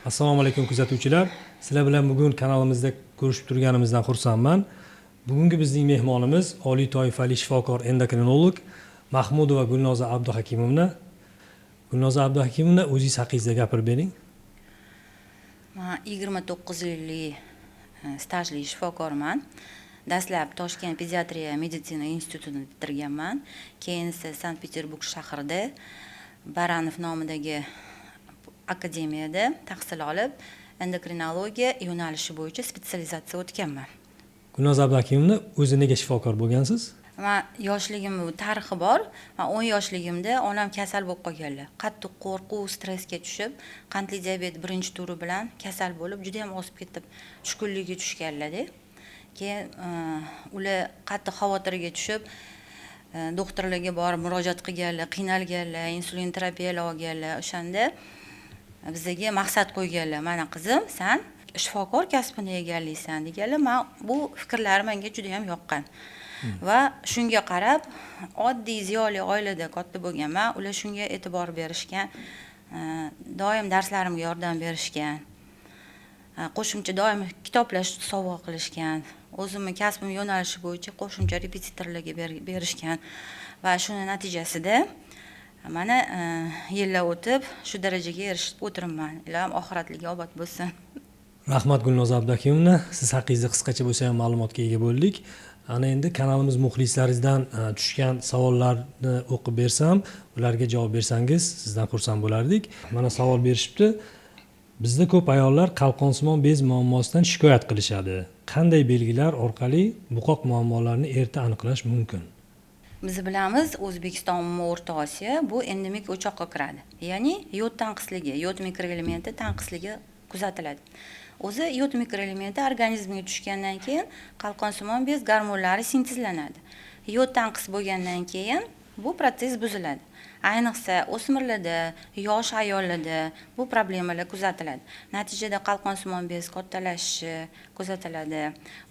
Assalomu alaykum kuzatuvchilar. Sizlar bilan bugun kanalimizda ko'rishib turganimizdan xursandman. Bugungi bizning mehmonimiz oliy toifali shifokor endokrinolog Mahmudova Gulnoza Abduhakimovna. Gulnoza Abduhakimovna, o'zingiz haqingizda gapirib bering. Men 29 yillik stajli shifokorman. Dastlab Toshkent pediatriya meditsina institutini bitirganman. Keyin esa Sankt-Peterburg shahrida Baranov nomidagi akademiyada tahsil olib, endokrinologiya yo'nalishi bo'yicha spetsializatsiya o'tganman. Gulnoza Abduhakimovna, o'zi nega shifokor bo'lgansiz? Men yoshligim tarixi bor. Men 10 yoshligimda onam kasal bo'lib qolganlar. Qattiq qo'rquv, stressga tushib, qandli diabet birinchi turi bilan kasal bo'lib, juda ham o'sib ketib, tushkunlikka tushganlar-da. Keyin ular qattiq xavotirga tushib, doktorlarga borib murojaat qilganlar, qiynalganlar, insulin terapiyalar olganlar. O'shanda bizga maqsad qo'yganlar. Mana qizim, sen shifokor kasbini egallaysan deganlar. Men bu fikrlar menga juda ham yoqqan. Va shunga qarab, oddiy ziyoli oilada katta bo'lganman. Ular shunga e'tibor berishgan, doim darslarimga yordam berishgan. Qo'shimcha doim kitoblar sovg'a qilishgan. O'zimning kasbim yo'nalishi bo'yicha qo'shimcha repetitorlarga berishgan va shuni natijasida mana yillar o'tib shu darajaga erishib o'tiribman. Ilohim oxiratliga obod bo'lsin. Rahmat Gulnoza Abduhakimovna, siz haqingizda qisqacha bo'lsa ham ma'lumotga ega bo'ldik. Ana endi kanalimiz muxlislaringizdan tushgan savollarni o'qib bersam, ularga javob bersangiz sizdan xursand bo'lardik. Mana savol berishibdi. Bizda ko'p ayollar qalqonsimon bez muammosidan shikoyat qilishadi. Qanday belgilar orqali buqoq muammolarini erta aniqlash mumkin? Biz bilamiz, O'zbekiston va O'rta Osiyo bu endemik o'choqqa kiradi. Ya'ni yod tanqisligi, yod mikroelementi tanqisligi kuzatiladi. O'zi yod mikroelementi organizmga tushgandan keyin qalqonsimon bez gormonlari sintezlanadi. Yod tanqis bo'lgandan keyin bu proses buziladi. Ayniqsa o'smirlarda, yosh ayollarda bu problemalar kuzatiladi. Natijada qalqonsimon bez kattalashishi kuzatiladi.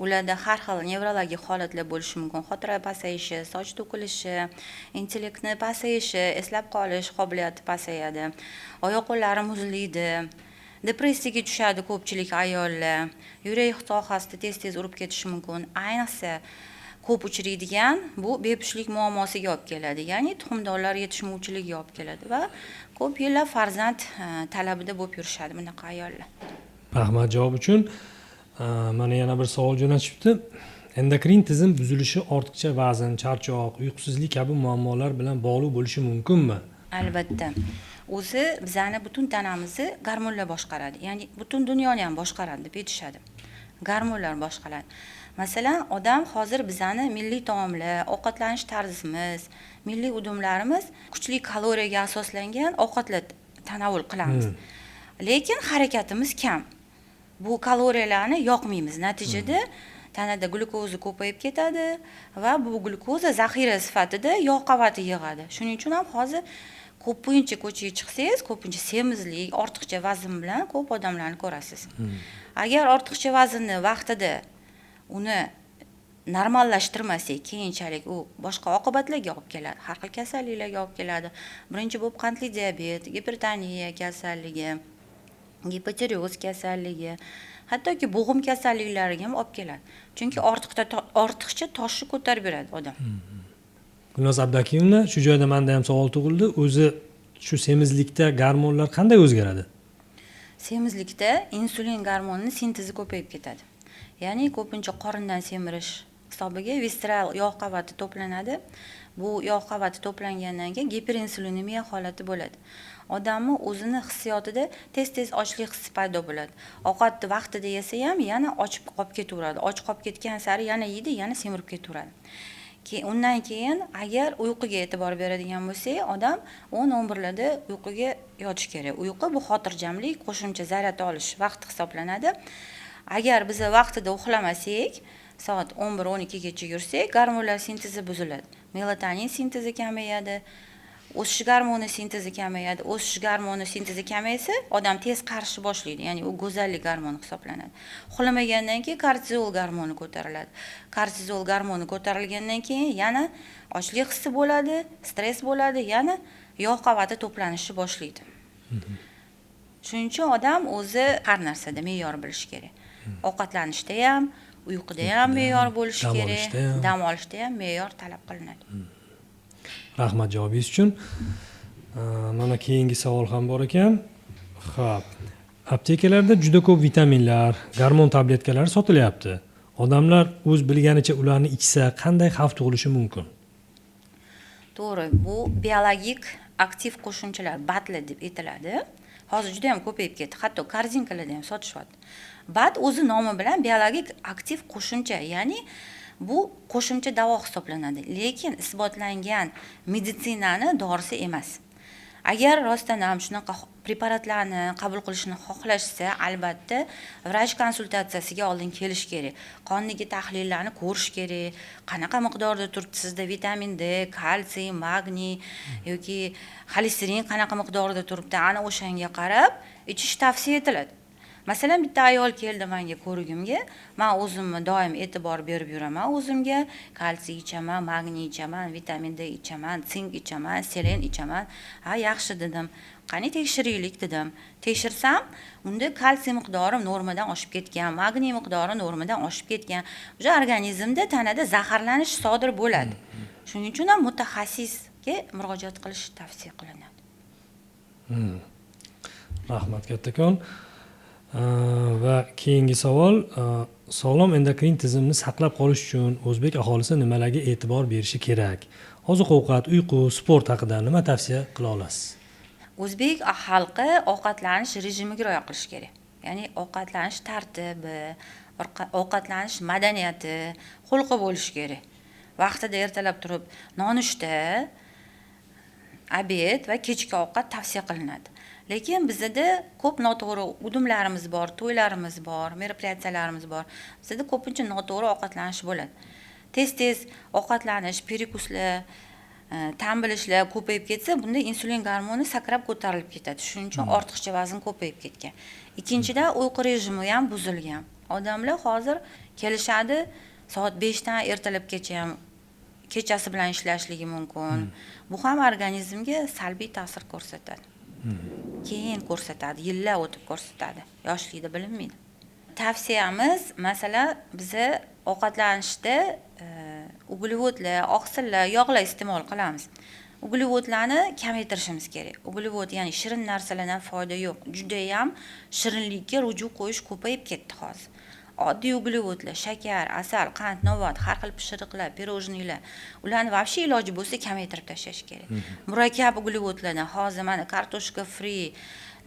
Ularda har xil nevrologik holatlar bo'lishi mumkin. Xotira pasayishi, soch to'kilishi, intellektni pasayishi, eslab qolish qobiliyati pasayadi. Oyoq-qo'llari muzlaydi. Depressiyaga tushadi ko'pchilik ayollar. Yurak sohasida tez-tez urib ketishi mumkin. Ayniqsa ko'p uchraydigan bu bepushtlik muammosiga olib keladi. Ya'ni tuxumdonlar yetishmovchiligiga olib keladi va ko'p yillar farzand talabida bo'lib yurishadi bunaqa ayollar. Rahmat javob uchun. Mana yana bir savol jo'natishibdi. Endokrin tizim buzilishi ortiqcha vazn, charchoq, uyqusizlik kabi muammolar bilan bog'liq bo'lishi mumkinmi? Albatta. O'zi bizani butun tanamizni gormonlar boshqaradi. Ya'ni butun dunyoni ham boshqaradi deb aytishadi. Gormonlar boshqaradi. Masalan, odam hozir bizani milliy taomlar, ovqatlanish tarzimiz, milliy udumlarimiz kuchli kaloriyaga asoslangan ovqatlar tanovul qilamiz. Lekin harakatimiz kam. Bu kaloriyalarni yoqmaymiz. Natijada tanada glyukoza ko'payib ketadi va bu glyukoza zaxira sifatida yog' qavati yig'adi. Shuning uchun ham hozir ko'pincha ko'chaga chiqsangiz, ko'pincha semizlik, ortiqcha vazn bilan ko'p odamlarni ko'rasiz. Agar ortiqcha vaznni vaqtida uni normallashtirmasak, keyinchalik u boshqa oqibatlarga olib keladi. Har xil kasalliklarga olib keladi. Birinchi bo'lib qandli diabet, gipertoniya kasalligi, gipotireoz kasalligi, hattoki bo'g'im kasalliklariga ham olib keladi. Chunki ortiqcha toshni ko'tarib beradi odam. Gulnoza Abduhakimovna, shu joyda menda ham savol tug'ildi. O'zi shu semizlikda gormonlar qanday o'zgaradi? Semizlikda insulin gormonining sintezi ko'payib ketadi. Ya'ni ko'pincha qorindan semirish hisobiga visceral yog' qavati to'planadi. Bu yog' qavati to'plangandan keyin giperinsulinemiya holati bo'ladi. Odamning o'zini hissiyotida tez-tez ochlik hissi paydo bo'ladi. Ovqatni vaqtida yesa ham yana ochib qolib ketaveradi. Och qolib ketgan sari yana yeydi, yana semirib ketaveradi. Undan keyin agar uyquga e'tibor beradigan bo'lsak, odam 10-11 larda uyquga yotish kerak. Uyqu bu xotirjamlik, qo'shimcha zaryad olish vaqti hisoblanadi. Agar biz vaqtida uxlamasak, soat 11-12 gacha yursak, gormonlar sintezi buziladi. Melatonin sintezi kamayadi, o'sish gormoni sintezi kamayadi. O'sish gormoni sintezi kamaysa, odam tez qarishni boshlaydi. Ya'ni u go'zallik gormoni hisoblanadi. Uxlamagandan keyin kortizol gormoni ko'tariladi. Kortizol gormoni ko'tarilgandan keyin yana ochlik hissi bo'ladi, stress bo'ladi, yana yog' qavati to'planishni boshlaydi. Shuning uchun odam o'zi har narsada me'yor bilishi kerak. Ovqatlanishda ham, uyquda ham me'yor bo'lishi dam kerak, olishda ham. dam olishda ham me'yor talab qilinadi. Rahmat javobingiz uchun. Mana keyingi savol ham bor ekan. Xo'p. Aptekalarda juda ko'p vitaminlar, gormon tabletkalari sotilyapti. Odamlar o'z bilganicha ularni ichsa qanday xavf tug'ilishi mumkin? To'g'ri, bu biologik aktiv qo'shimchalar batli deb aytiladi. Hozir juda ham ko'payib ketdi. Hatto korzinkalarda ham sotishyapti. Bat o'zi nomi bilan biologik aktiv qo'shimcha, ya'ni bu qo'shimcha davo hisoblanadi, lekin isbotlangan meditsinani dorisi emas. Agar rostdan ham shunaqa preparatlarni qabul qilishni xohlashsa, albatta vrach konsultatsiyasiga oldin kelish kerak. Qondagi tahlillarni ko'rish kerak. Qanaqa miqdorda turibdi sizda vitamin D, kalsiy, magniy yoki xolesterin qanaqa miqdorda turibdi, ana o'shanga qarab ichish tavsiya etiladi. Masalan, bitta ayol keldi menga ko'rigimga, men o'zimni doim e'tibor berib yuraman, o'zimga kalsiy ichaman, magniy ichaman, vitamin D ichaman, sink ichaman, selen ichaman. Ha, yaxshi dedim. Qani tekshiraylik dedim. Tekshirsam, unda kalsiy miqdori normadan oshib ketgan, magniy miqdori normadan oshib ketgan. O'sha organizmda tanada zaharlanish sodir bo'ladi. Shuning uchun ham mutaxassisga murojaat qilish tavsiya qilinadi. Rahmat kattakon. Va keyingi savol, sog'lom endokrin tizimni saqlab qolish uchun o'zbek aholisi nimalarga e'tibor berishi kerak? Oziq-ovqat, uyqu, sport haqida nima tavsiya qila olasiz? O'zbek xalqi ovqatlanish rejimiga rioya qilish kerak. Ya'ni ovqatlanish tartibi, ovqatlanish madaniyati, xulqi bo'lishi kerak. Vaqtida ertalab turib, nonushta, obed va kechki ovqat tavsiya qilinadi. Lekin bizda ko'p noto'g'ri udumlarimiz bor, to'ylarimiz bor, meropриятияларimiz bor. Bizda ko'pincha noto'g'ri ovqatlanish bo'ladi. Tez-tez ovqatlanish, perikuslar, ta'm bilishlar ko'payib ketsa, bunda insulin gormoni sakrab ko'tarilib ketadi. Shuning uchun ortiqcha vazn ko'payib ketgan. Ikkinchidan uyqu rejimi ham buzilgan. Odamlar hozir kelishadi, soat 5 dan ertalabgacha ham kechasi bilan ishlashligi mumkin. Bu ham organizmga salbiy ta'sir ko'rsatadi. Keyin ko'rsatadi, yillar o'tib ko'rsatadi. Yoshlikda bilinmaydi. Tavsiyamiz, masalan, biz ovqatlanishda uglevodlar, oqsillar, yog'lar iste'mol qilamiz. Uglevodlarni kamaytirishimiz kerak. Uglevod, ya'ni shirin narsalardan foyda yo'q. Juda ham shirinlikka ruju qo'yish ko'payib ketdi hozir. Oddiy uglevodlar, shakar, asal, qand, novot, har xil pishiriqlar, pirojnilar, ularni vobshe iloji bo'lsa kamaytirib tashlash kerak. Murakkab uglevodlardan hozir mana kartoshka free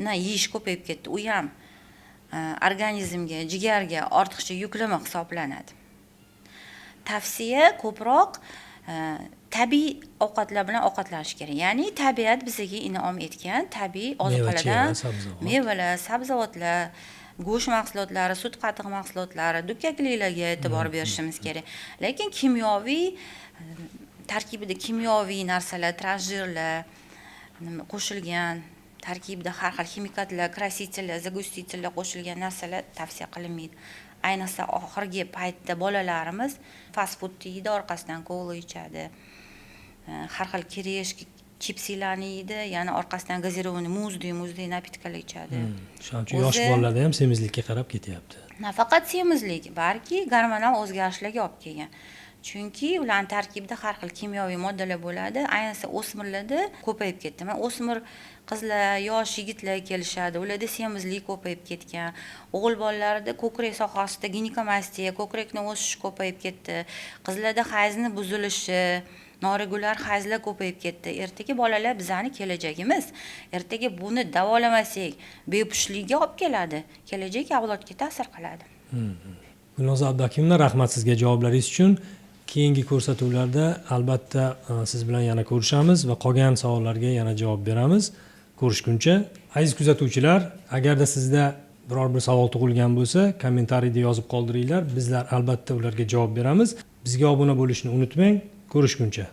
na yeyish ko'payib ketdi. U ham organizmga, jigarga ortiqcha yuklama hisoblanadi. Tavsiya ko'proq tabiiy ovqatlar bilan ovqatlanish kerak. Ya'ni tabiat bizga in'om etgan tabiiy ozuqalardan, mevalar, sabzavotlar, go'sht mahsulotlari, sut qatiq mahsulotlari, dukkakliklarga e'tibor berishimiz kerak. Lekin kimyoviy tarkibida kimyoviy narsalar, transjirlar qo'shilgan, tarkibida har xil ximikatlar, krasителlar, загустителlar qo'shilgan narsalar tavsiya qilinmaydi. Ayniqsa oxirgi paytda bolalarimiz fast food yeydi, orqasidan kola ichadi. Har xil kireshki chipsilarni yeydi, yana orqasidan gazirovanniy muzli napitklar ichadi. Shuning uchun yosh bolalarda ham semizlikka qarab ketyapti. Nafaqat semizlik, balki gormonal o'zgarishlarga olib kelgan. Chunki ularning tarkibida har xil kimyoviy moddalar bo'ladi, ayniqsa o'smirlarda ko'payib ketdi. Men o'smir qizlar, yosh yigitlar kelishadi, ularda semizlik ko'payib ketgan. O'g'il bolalarda ko'krak sohasida ginekamastiya, ko'krakning o'sishi ko'payib ketdi. Qizlarda hayzni buzilishi, noregulyar hayzlar ko'payib ketdi. Ertaga bolalar bizning kelajagimiz. Ertaga buni davolamasak, bepushtlikka olib keladi. Kelajak avlodga ta'sir qiladi. Gulnoza Abdakimova, rahmat sizga javoblaringiz uchun. Keyingi ko'rsatuvlarda albatta siz bilan yana ko'rishamiz va qolgan savollarga yana javob beramiz. Ko'rishguncha, aziz kuzatuvchilar, agarda sizda biror bir savol tug'ilgan bo'lsa, kommentariyda yozib qoldiringlar. Bizlar albatta ularga javob beramiz. Bizga obuna bo'lishni unutmang. Ko'rishguncha.